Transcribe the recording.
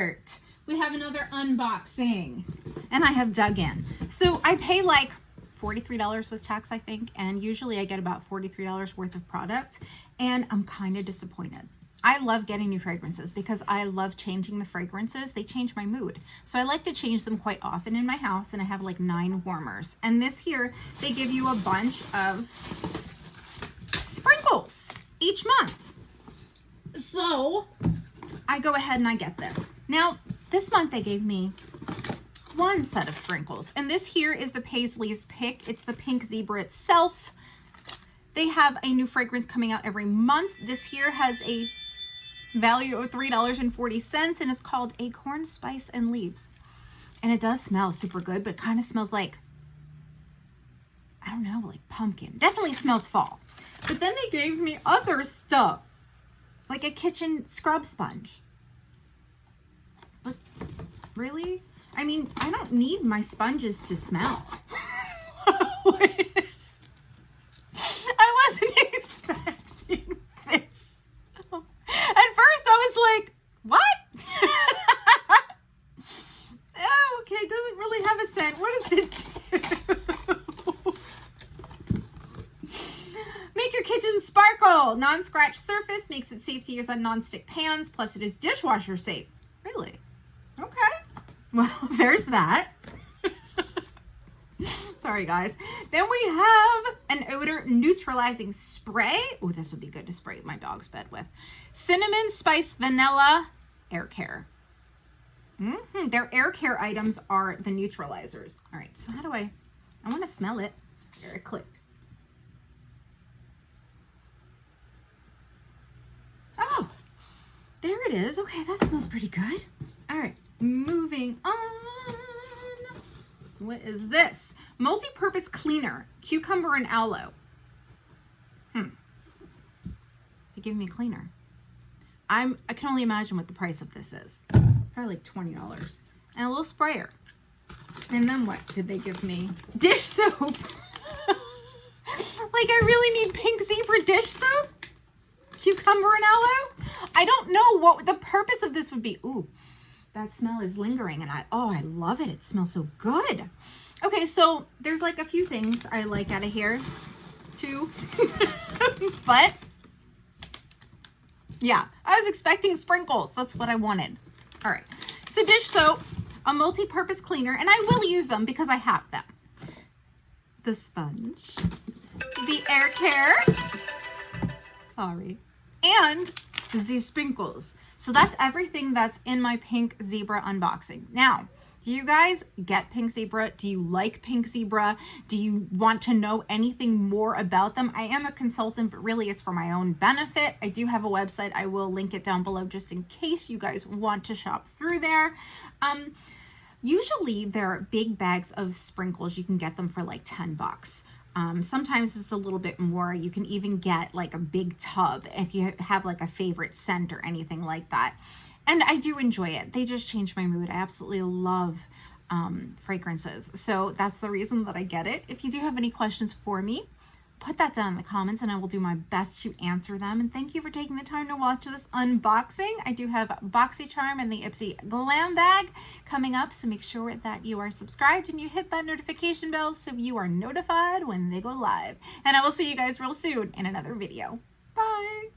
Flirt. We have another unboxing. And I have dug in. So I pay like $43 with tax, I think. And usually I get about $43 worth of product. And I'm kind of disappointed. I love getting new fragrances because I love changing the fragrances. They change my mood. So I like to change them quite often in my house, and I have like 9 warmers. And this here, they give you a bunch of sprinkles each month. So I go ahead and I get this. Now, this month they gave me 1 set of sprinkles. And this here is the Paisley's Pick. It's the Pink Zebra itself. They have a new fragrance coming out every month. This here has a value of $3.40 and it's called Acorn, Spice, and Leaves. And it does smell super good, but it kind of smells like, I don't know, like pumpkin. Definitely smells fall. But then they gave me other stuff, like a kitchen scrub sponge. But really? I mean, I don't need my sponges to smell. I wasn't expecting this. At first I was like, what? Oh, okay, it doesn't really have a scent. What does it do? Make your kitchen sparkle. Non-scratch surface, makes it safe to use on non-stick pans, plus it is dishwasher safe. Really? Okay. Well, there's that. Sorry, guys. Then we have an odor neutralizing spray. Oh, this would be good to spray my dog's bed with. Cinnamon, spice, vanilla, air care. Their air care items are the neutralizers. All right, so how do I want to smell it. There, it clicked. Oh, there it is. Okay, that smells pretty good. All right, moving on. What is this? Multi-purpose cleaner, cucumber and aloe. They give me a cleaner. I can only imagine what the price of this is. Probably like $20. And a little sprayer. And then what did they give me? Dish soap. Like I really need Pink Zebra dish soap? Cucumber and aloe? I don't know what the purpose of this would be. Ooh, that smell is lingering and I love it. It smells so good. Okay, so there's like a few things I like out of here too. But yeah, I was expecting sprinkles. That's what I wanted. All right, so dish soap, a multi-purpose cleaner, and I will use them because I have them. The sponge, the air care, sorry, and the sprinkles. So that's everything that's in my Pink Zebra unboxing. Now, do you guys get Pink Zebra? Do you like Pink Zebra? Do you want to know anything more about them? I am a consultant, but really it's for my own benefit. I do have a website. I will link it down below just in case you guys want to shop through there. Usually they're big bags of sprinkles. You can get them for like 10 bucks. Sometimes it's a little bit more. You can even get like a big tub if you have like a favorite scent or anything like that. And I do enjoy it. They just change my mood. I absolutely love fragrances. So that's the reason that I get it. If you do have any questions for me, put that down in the comments and I will do my best to answer them. And thank you for taking the time to watch this unboxing. I do have Boxycharm and the Ipsy Glam Bag coming up. So make sure that you are subscribed and you hit that notification bell so you are notified when they go live. And I will see you guys real soon in another video. Bye.